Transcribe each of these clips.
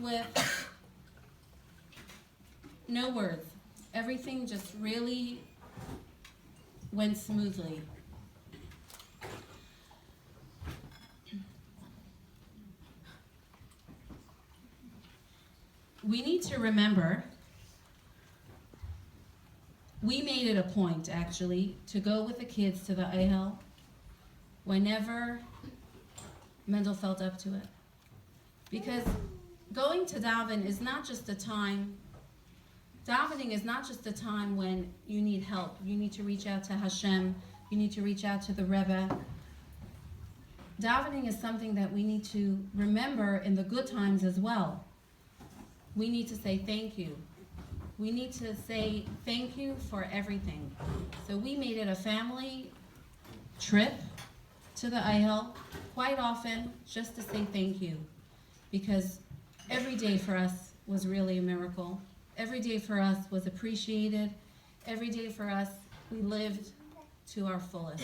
with no words. Everything just really went smoothly. We need to remember, we made it a point, actually, to go with the kids to the Eihel whenever Mendel felt up to it. Because going to daven is not just a time, davening is not just a time when you need help. You need to reach out to Hashem. You need to reach out to the Rebbe. Davening is something that we need to remember in the good times as well. We need to say thank you. We need to say thank you for everything. So we made it a family trip to the Eihel quite often just to say thank you. Because every day for us was really a miracle. Every day for us was appreciated. Every day for us, we lived to our fullest.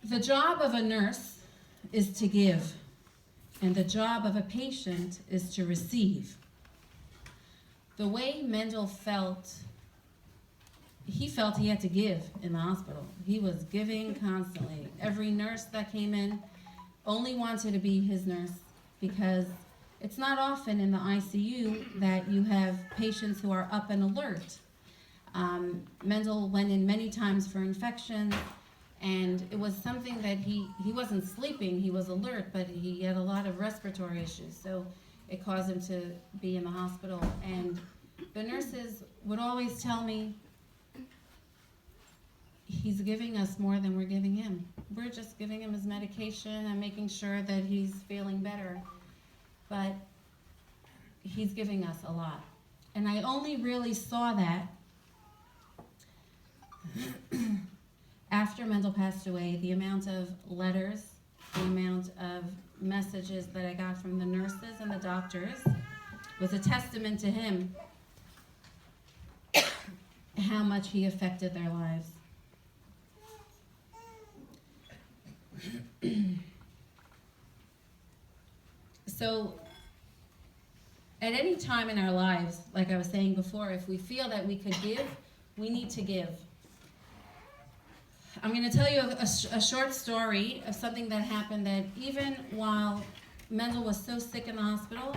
The job of a nurse is to give, and the job of a patient is to receive. The way Mendel felt, he felt he had to give in the hospital. He was giving constantly. Every nurse that came in only wanted to be his nurse, because it's not often in the ICU that you have patients who are up and alert. Mendel went in many times for infections, and it was something that he wasn't sleeping, he was alert, but he had a lot of respiratory issues, so it caused him to be in the hospital. And the nurses would always tell me, he's giving us more than we're giving him. We're just giving him his medication and making sure that he's feeling better, but he's giving us a lot. And I only really saw that after Mendel passed away. The amount of letters, the amount of messages that I got from the nurses and the doctors was a testament to him, how much he affected their lives. So, at any time in our lives, like I was saying before, if we feel that we could give, we need to give. I'm going to tell you a short story of something that happened, that even while Mendel was so sick in the hospital,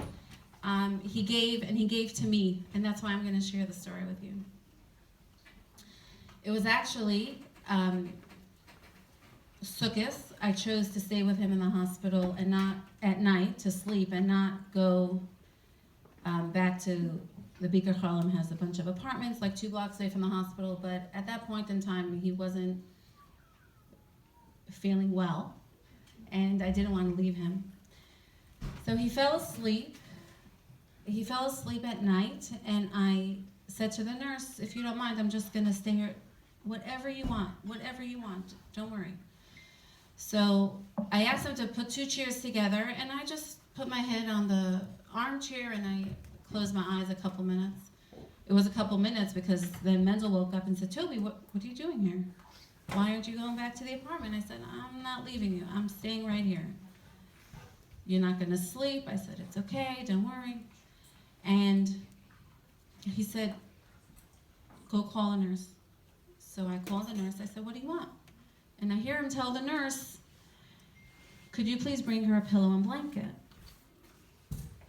he gave to me, and that's why I'm going to share the story with you. It was actually Sukkot. I chose to stay with him in the hospital and not at night to sleep, and not go back to the Beaker Harlem has a bunch of apartments like 2 blocks away from the hospital, but at that point in time he wasn't feeling well, and I didn't want to leave him. So he fell asleep. He fell asleep at night, and I said to the nurse, if you don't mind, I'm just going to stay here. Whatever you want, don't worry. So I asked him to put 2 chairs together, and I just put my head on the armchair and I closed my eyes a couple minutes. It was a couple minutes because then Mendel woke up and said, Toby, what are you doing here? Why aren't you going back to the apartment? I said, I'm not leaving you. I'm staying right here. You're not going to sleep? I said, it's okay, don't worry. And he said, go call a nurse. So I called the nurse. I said, what do you want? And I hear him tell the nurse, could you please bring her a pillow and blanket?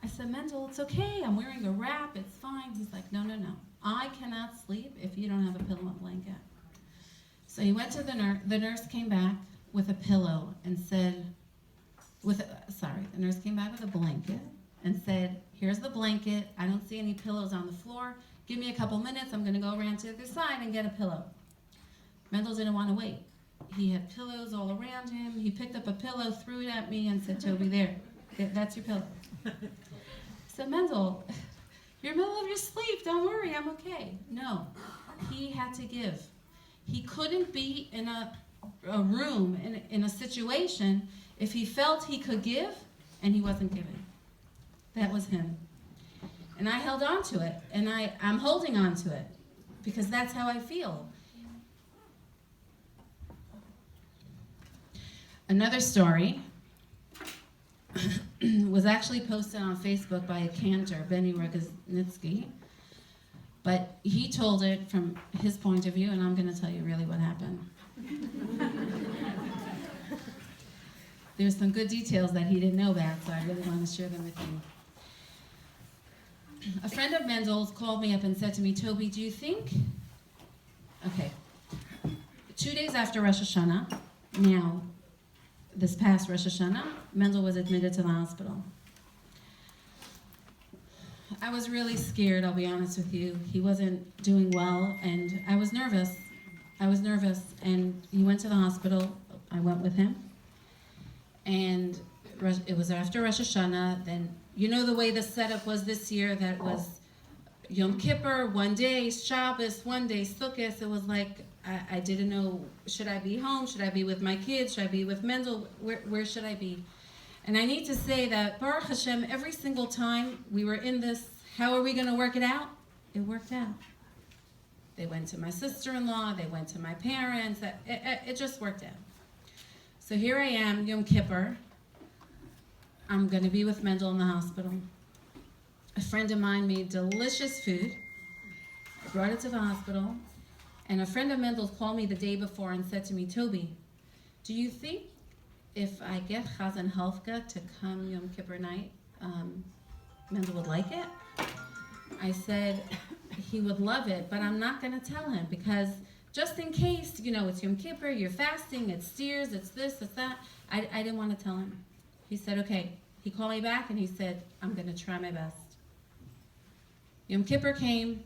I said, Mendel, it's okay. I'm wearing a wrap. It's fine. He's like, no. I cannot sleep if you don't have a pillow and blanket. So he went to the nurse. The nurse came back with a pillow and said, the nurse came back with a blanket and said, here's the blanket. I don't see any pillows on the floor. Give me a couple minutes. I'm going to go around to the other side and get a pillow. Mendel didn't want to wait. He had pillows all around him. He picked up a pillow, threw it at me, and said, Toby, there, that's your pillow. I said, Mendel, you're in the middle of your sleep. Don't worry, I'm okay. No, he had to give. He couldn't be in a room, in a situation, if he felt he could give and he wasn't giving. That was him. And I held on to it, and I'm holding on to it because that's how I feel. Another story. was actually posted on Facebook by a cantor, Benny Regaznitsky. But he told it from his point of view, and I'm going to tell you really what happened. There's some good details that he didn't know about, so I really want to share them with you. A friend of Mendel's called me up and said to me, Toby, do you think... Okay. 2 days after Rosh Hashanah, now, this past Rosh Hashanah, Mendel was admitted to the hospital. I was really scared, I'll be honest with you. He wasn't doing well, and I was nervous. And he went to the hospital. I went with him. And it was after Rosh Hashanah. Then, you know the way the setup was this year, that was Yom Kippur, one day, Shabbos, one day, Sukkot. It was like, I didn't know, should I be home? Should I be with my kids? Should I be with Mendel? Where should I be? And I need to say that, Baruch Hashem, every single time we were in this, how are we going to work it out? It worked out. They went to my sister-in-law, they went to my parents, it just worked out. So here I am, Yom Kippur. I'm going to be with Mendel in the hospital. A friend of mine made delicious food. I brought it to the hospital. And a friend of Mendel's called me the day before and said to me, Toby, do you think if I get Chazan Helfka to come Yom Kippur night, Mendel would like it? I said, he would love it, but I'm not going to tell him because just in case, you know, it's Yom Kippur, you're fasting, it's steers, it's this, it's that. I didn't want to tell him. He said, okay. He called me back and he said, I'm going to try my best. Yom Kippur came.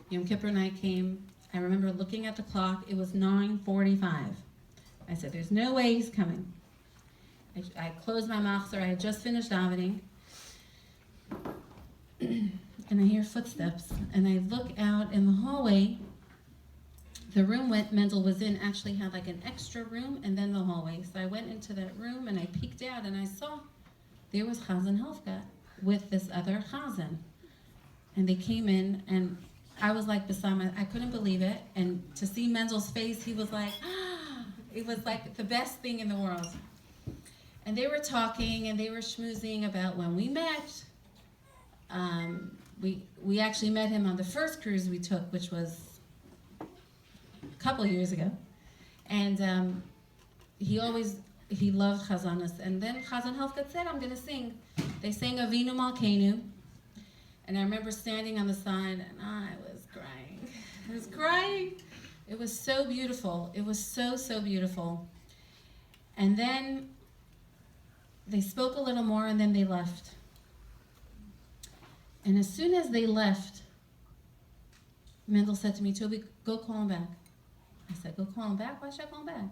Yom Kippur night came. I remember looking at the clock. It was 9:45. I said, there's no way he's coming. I closed my machzor. I had just finished davening. And I hear footsteps. And I look out in the hallway. The room Mendel was in actually had like an extra room and then the hallway. So I went into that room and I peeked out and I saw there was Chazan Helfka with this other Chazan. And they came in and I was like beside I couldn't believe it. And to see Mendel's face, he was like, it was like the best thing in the world. And they were talking and they were schmoozing about when we met. We actually met him on the first cruise we took, which was a couple of years ago. And he loved Chazanas. And then Chazan Helfka said, I'm going to sing. They sang Avinu Malkeinu. And I remember standing on the side and I was crying. I was crying. It was so beautiful. It was so, so beautiful. And then they spoke a little more and then they left. And as soon as they left, Mendel said to me, Toby, go call him back. I said, go call him back? Why should I call him back?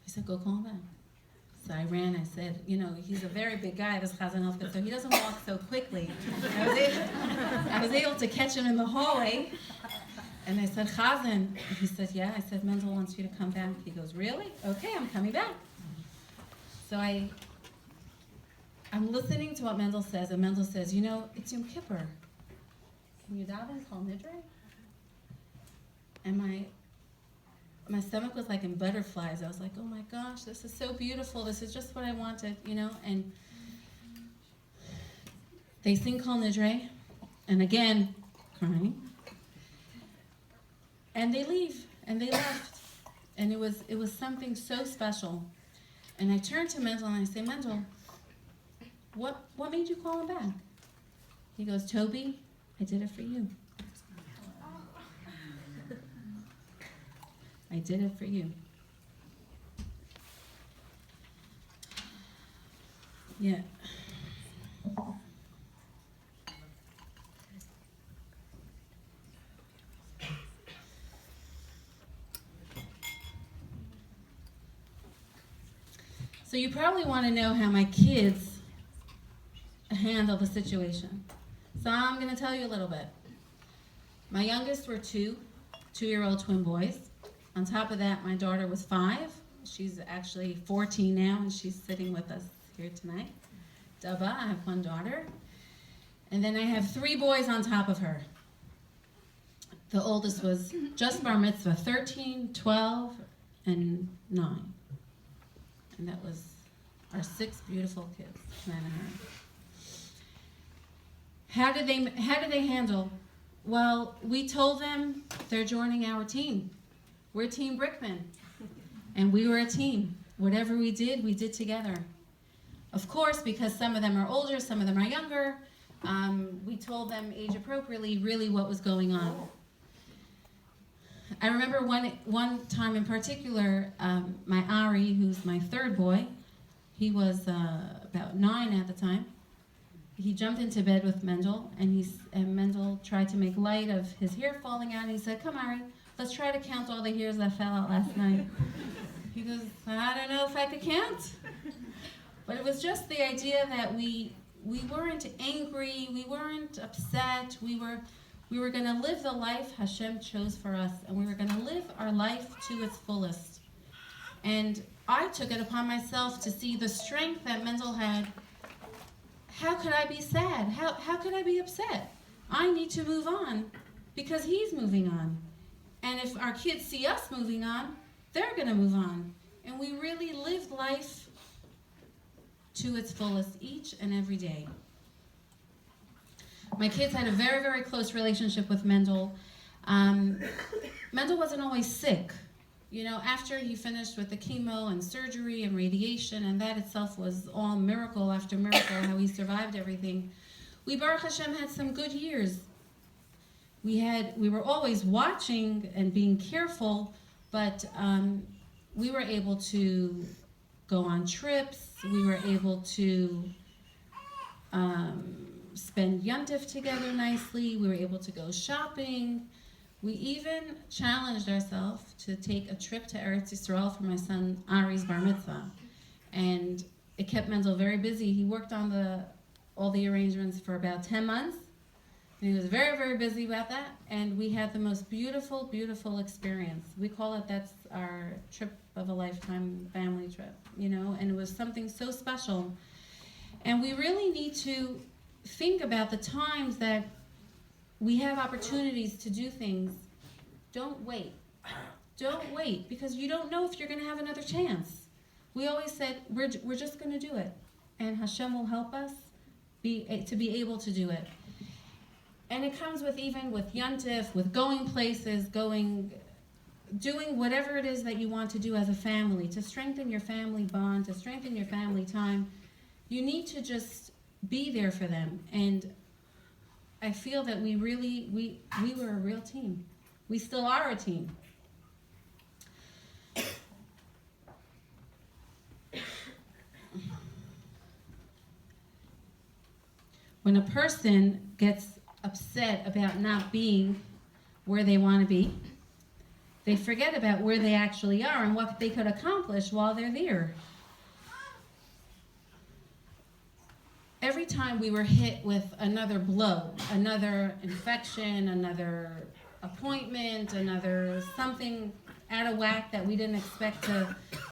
He said, go call him back. So I ran, I said, you know, he's a very big guy, this Chazan Helfka, so he doesn't walk so quickly. I was able to catch him in the hallway. And I said, Chazan. He said, yeah. I said, Mendel wants you to come back. He goes, really? Okay, I'm coming back. So I'm listening to what Mendel says, and Mendel says, you know, it's Yom Kippur. Can you daven Kol Nidre? And my stomach was like in butterflies. I was like, oh my gosh, this is so beautiful. This is just what I wanted, you know? And they sing Kol Nidre, and again, crying. And they leave, and they left. And it was something so special. And I turned to Mendel and I say, Mendel, what made you call him back? He goes, Toby, I did it for you. I did it for you. Yeah. So you probably want to know how my kids handle the situation. So I'm going to tell you a little bit. My youngest were two-year-old twin boys. On top of that, my daughter was 5. She's actually 14 now, and she's sitting with us here tonight. Daba, I have 1 daughter. And then I have 3 boys on top of her. The oldest was just bar mitzvah, 13, 12, and 9. And that was Our 6 beautiful kids, Shannon and her. How did they handle? Well, we told them they're joining our team. We're Team Brikman, and we were a team. Whatever we did together. Of course, because some of them are older, some of them are younger, we told them age appropriately really what was going on. I remember one time in particular, my Ari, who's my 3rd boy, he was about 9 at the time. He jumped into bed with Mendel, and Mendel tried to make light of his hair falling out, and he said, "Come, Ari, let's try to count all the hairs that fell out last night." He goes, "I don't know if I could count." But it was just the idea that we weren't angry, we weren't upset, we were going to live the life Hashem chose for us, and we were going to live our life to its fullest. And I took it upon myself to see the strength that Mendel had. How could I be sad? How could I be upset? I need to move on because he's moving on. And if our kids see us moving on, they're going to move on. And we really lived life to its fullest each and every day. My kids had a very, very close relationship with Mendel. Mendel wasn't always sick. You know, after he finished with the chemo and surgery and radiation, and that itself was all miracle after miracle, how he survived everything. We, Baruch Hashem, had some good years. We were always watching and being careful, but we were able to go on trips. We were able to spend Yontif together nicely. We were able to go shopping. We even challenged ourselves to take a trip to Eretz Yisrael for my son Ari's bar mitzvah. And it kept Mendel very busy. He worked on all the arrangements for about 10 months. And he was very, very busy about that. And we had the most beautiful, beautiful experience. We call it, that's our trip of a lifetime family trip, you know, and it was something so special. And we really need to think about the times that we have opportunities to do things. Don't wait. Don't wait, because you don't know if you're going to have another chance. We always said, we're just going to do it. And Hashem will help us to be able to do it. And it comes with even with Yontif, with going places, doing whatever it is that you want to do as a family, to strengthen your family bond, to strengthen your family time. You need to just be there for them. And I feel that we were a real team. We still are a team. When a person gets upset about not being where they want to be, they forget about where they actually are and what they could accomplish while they're there. Every time we were hit with another blow, another infection, another appointment, another something out of whack that we didn't expect to